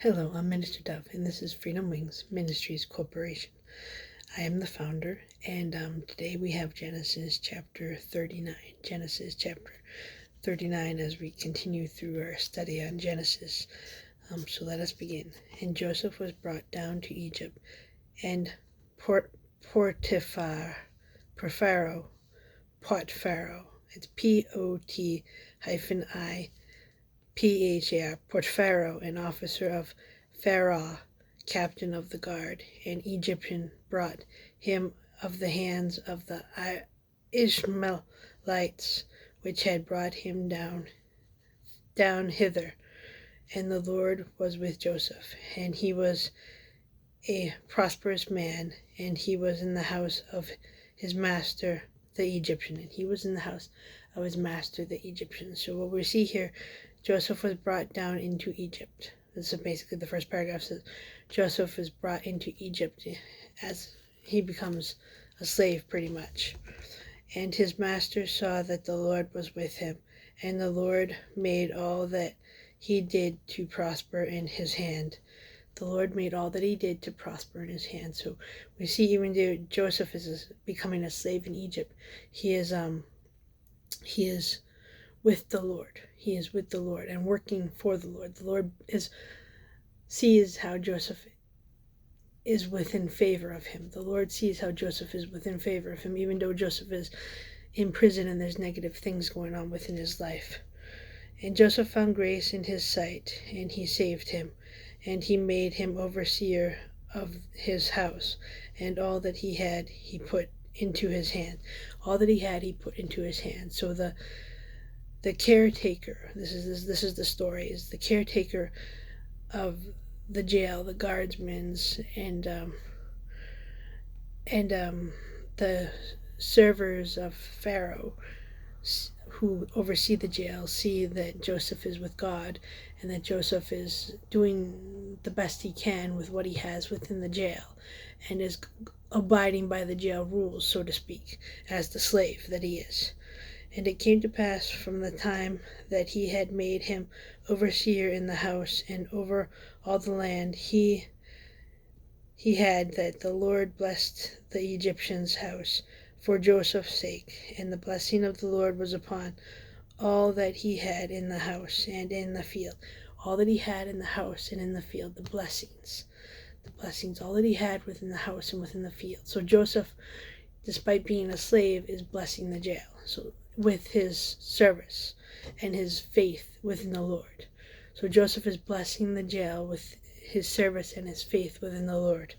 Hello, I'm Minister Dove, and this is Freedom Wings Ministries Corporation. I am the founder, and today we have Genesis chapter 39. Genesis chapter 39 as we continue through our study on Genesis. So let us begin. And Joseph was brought down to Egypt, and Potphar, it's Potiphar, an officer of Pharaoh, captain of the guard, an Egyptian, brought him of the hands of the Ishmaelites, which had brought him down hither. And the Lord was with Joseph, and he was a prosperous man, and he was in the house of his master the Egyptian. So what we see here, Joseph was brought down into Egypt. This is basically the first paragraph says Joseph is brought into Egypt as he becomes a slave pretty much. And his master saw that the Lord was with him, and the Lord made all that he did to prosper in his hand. The Lord made all that he did to prosper in his hand. So we see even though Joseph is becoming a slave in Egypt, he is with the Lord. He is with the Lord and working for the Lord. The Lord sees how Joseph is within favor of him. The Lord sees how Joseph is within favor of him, even though Joseph is in prison and there's negative things going on within his life. And Joseph found grace in his sight, and he saved him, and he made him overseer of his house, and all that he had he put into his hand. All that he had he put into his hand. So the caretaker, this is the story, is the caretaker of the jail, the guardsmen's, and the servers of Pharaoh who oversee the jail see that Joseph is with God, and that Joseph is doing the best he can with what he has within the jail, and is abiding by the jail rules, so to speak, as the slave that he is. And it came to pass from the time that he had made him overseer in the house and over all the land he had, that the Lord blessed the Egyptian's house for Joseph's sake, and the blessing of the Lord was upon all that he had in the house and in the field. All that he had in the house and in the field, the blessings, all that he had within the house and within the field. So Joseph, despite being a slave, is blessing the jail, so with his service and his faith within the Lord. So Joseph is blessing the jail with his service and his faith within the Lord.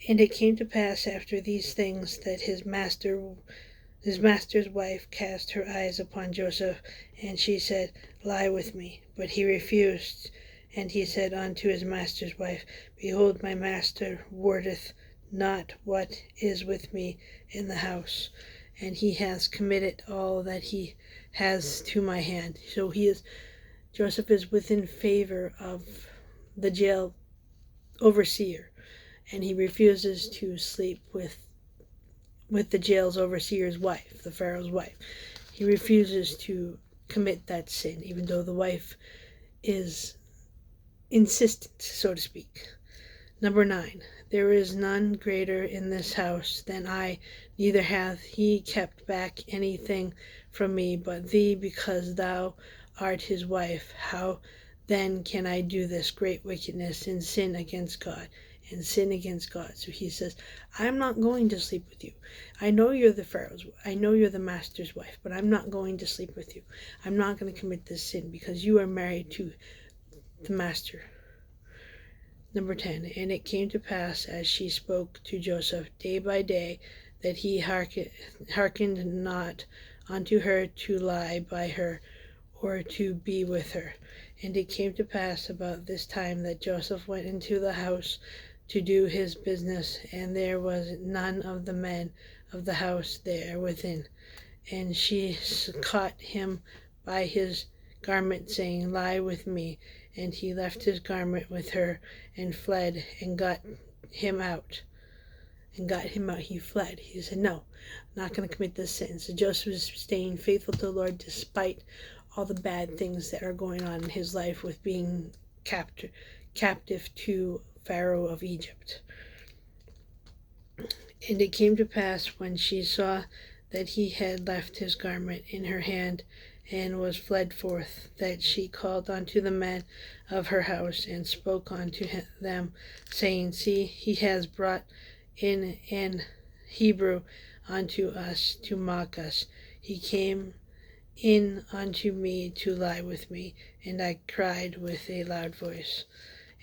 And it came to pass after these things that his master's wife cast her eyes upon Joseph, and she said, Lie with me. But he refused. And he said unto his master's wife, Behold, my master wardeth not what is with me in the house, and he has committed all that he has to my hand. So Joseph is within favor of the jail overseer, and he refuses to sleep with the jail's overseer's wife, the Pharaoh's wife. He refuses to commit that sin, even though the wife is insistent, so to speak. Number 9, there is none greater in this house than I, neither hath he kept back anything from me but thee, because thou art his wife. How then can I do this great wickedness and sin against God? So he says, I'm not going to sleep with you. I know you're the master's wife, but I'm not going to sleep with you. I'm not going to commit this sin because you are married to the master. Number 10, and it came to pass as she spoke to Joseph day by day, that he hearkened not unto her to lie by her, or to be with her. And it came to pass about this time that Joseph went into the house to do his business, and there was none of the men of the house there within. And she caught him by his garment, saying, Lie with me. And he left his garment with her, and fled, and got him out. He fled. He said, no, I'm not going to commit this sin. So Joseph was staying faithful to the Lord despite all the bad things that are going on in his life with being captive to Pharaoh of Egypt. And it came to pass, when she saw that he had left his garment in her hand and was fled forth, that she called unto the men of her house and spoke unto them, saying, See, he has brought in an Hebrew unto us to mock us. He came in unto me to lie with me, and I cried with a loud voice.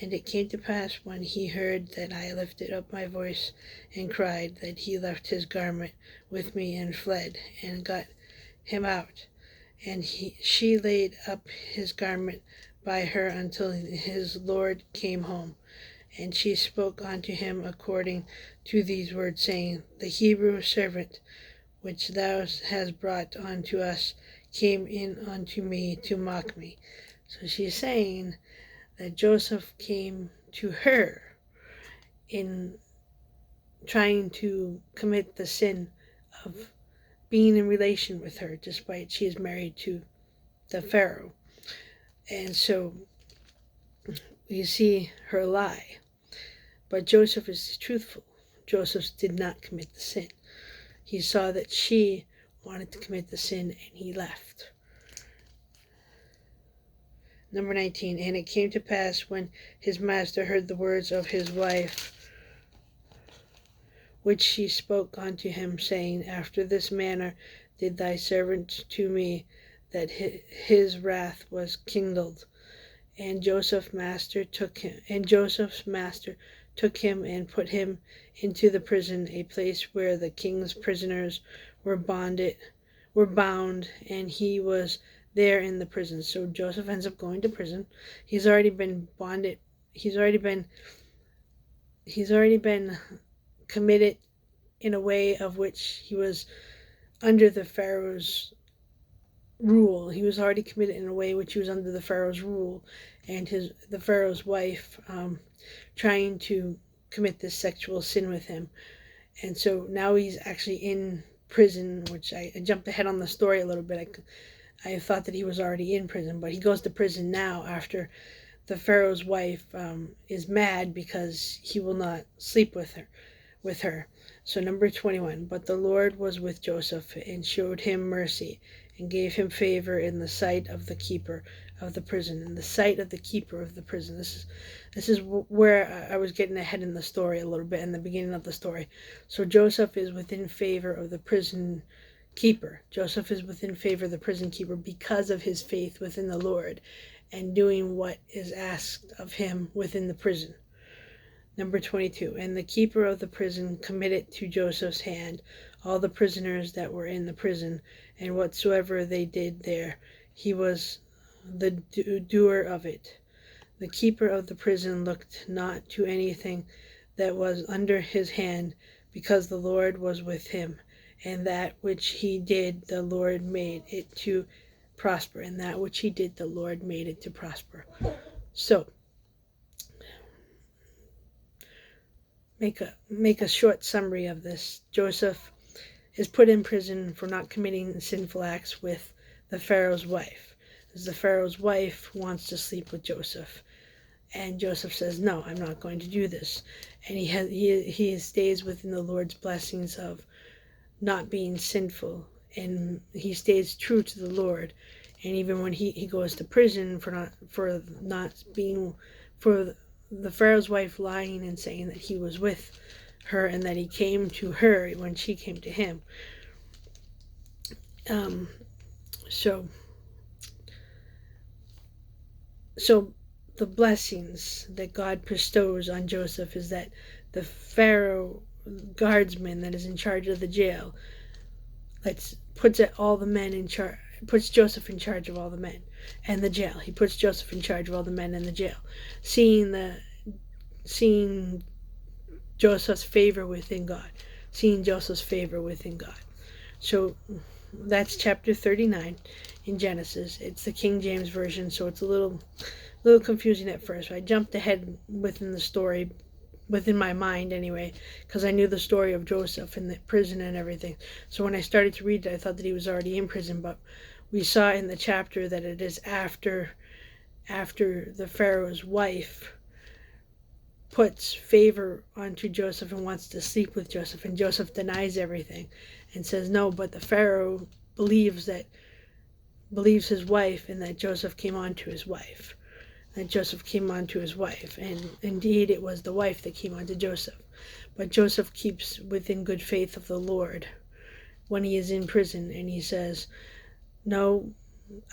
And it came to pass, when he heard that I lifted up my voice and cried, that he left his garment with me and fled, and got him out. And she laid up his garment by her until his Lord came home. And she spoke unto him according to these words, saying, The Hebrew servant which thou hast brought unto us came in unto me to mock me. So she's saying that Joseph came to her in trying to commit the sin of being in relation with her, despite she is married to the Pharaoh. And so you see her lie. But Joseph is truthful. Joseph did not commit the sin. He saw that she wanted to commit the sin, and he left. Number 19, and it came to pass, when his master heard the words of his wife, which she spoke unto him, saying, After this manner did thy servant to me, that his wrath was kindled. And Joseph's master took him and put him into the prison, a place where the king's prisoners were bound, and he was there in the prison. So Joseph ends up going to prison. He's already been bonded. He's already been committed in a way of which he was under the Pharaoh's rule. He was already committed in a way which he was under the Pharaoh's rule, and the Pharaoh's wife trying to commit this sexual sin with him. And so now he's actually in prison, which I jumped ahead on the story a little bit. I thought that he was already in prison, but he goes to prison now after the Pharaoh's wife is mad because he will not sleep with her. So number 21, but the Lord was with Joseph and showed him mercy and gave him favor in the sight of the keeper of the prison. In the sight of the keeper of the prison. This is where I was getting ahead in the story a little bit, in the beginning of the story. So Joseph is within favor of the prison keeper. Joseph is within favor of the prison keeper because of his faith within the Lord and doing what is asked of him within the prison. Number 22, and the keeper of the prison committed to Joseph's hand all the prisoners that were in the prison, and whatsoever they did there, he was the doer of it. The keeper of the prison looked not to anything that was under his hand, because the Lord was with him, and that which he did, the Lord made it to prosper. And that which he did, the Lord made it to prosper. So, make a short summary of this. Joseph is put in prison for not committing sinful acts with the Pharaoh's wife. As the Pharaoh's wife wants to sleep with Joseph, and Joseph says, "No, I'm not going to do this." And he stays within the Lord's blessings of not being sinful, and he stays true to the Lord. And even when he goes to prison for the Pharaoh's wife lying and saying that he was with her and that he came to her when she came to him. So the blessings that God bestows on Joseph is that the Pharaoh guardsman that is in charge of the jail puts Joseph in charge of all the men and the jail. He puts Joseph in charge of all the men in the jail, seeing Joseph's favor within God, So that's chapter 39 in Genesis. It's the King James Version, so it's a little confusing at first. I jumped ahead within the story, within my mind anyway, because I knew the story of Joseph in the prison and everything. So when I started to read it, I thought that he was already in prison, but we saw in the chapter that it is after the Pharaoh's wife puts favor onto Joseph and wants to sleep with Joseph, and Joseph denies everything and says no, but the Pharaoh believes his wife, and that Joseph came on to his wife. And indeed it was the wife that came on to Joseph. But Joseph keeps within good faith of the Lord when he is in prison, and he says, no,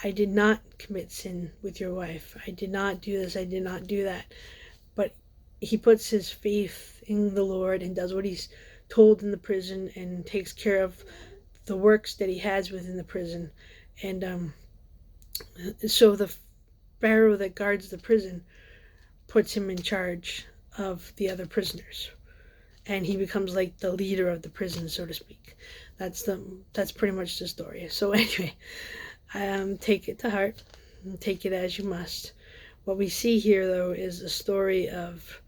I did not commit sin with your wife. I did not do this. I did not do that. But he puts his faith in the Lord and does what he's told in the prison and takes care of the works that he has within the prison. And so the Pharaoh that guards the prison puts him in charge of the other prisoners, and he becomes like the leader of the prison, so to speak. That's pretty much the story. So anyway, take it to heart and take it as you must. What we see here, though, is a story of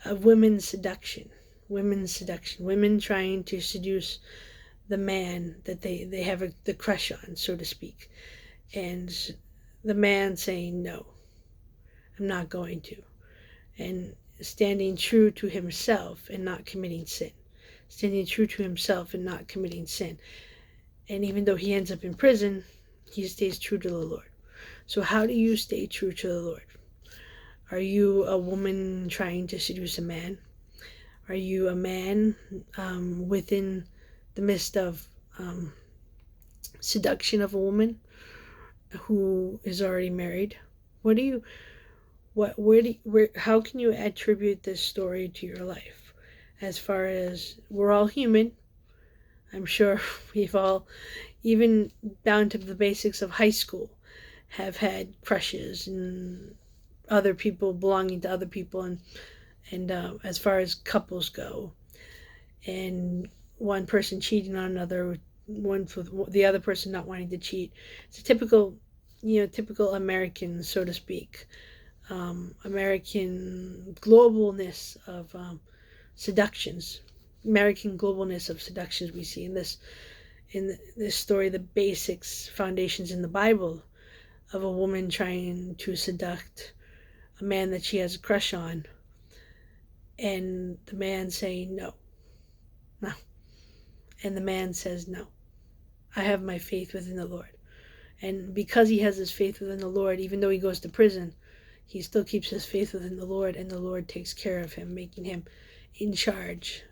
women's seduction, women trying to seduce the man that they have the crush on, so to speak, and the man saying, no, I'm not going to, and standing true to himself and not committing sin. And even though he ends up in prison, he stays true to the Lord. So how do you stay true to the Lord? Are you a woman trying to seduce a man? Are you a man within the midst of seduction of a woman who is already married? How can you attribute this story to your life? As far as we're all human, I'm sure we've all, even down to the basics of high school, have had crushes and other people belonging to other people, and as far as couples go, and one person cheating on another, one with the other person not wanting to cheat. It's a typical American, so to speak, American globalness of seductions. We see in this story, the basics, foundations in the Bible of a woman trying to seduct a man that she has a crush on, and the man saying no, and the man says no, I have my faith within the Lord. And because he has his faith within the Lord, even though he goes to prison, he still keeps his faith within the Lord, and the Lord takes care of him, making him in charge.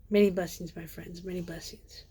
Many blessings, my friends, many blessings.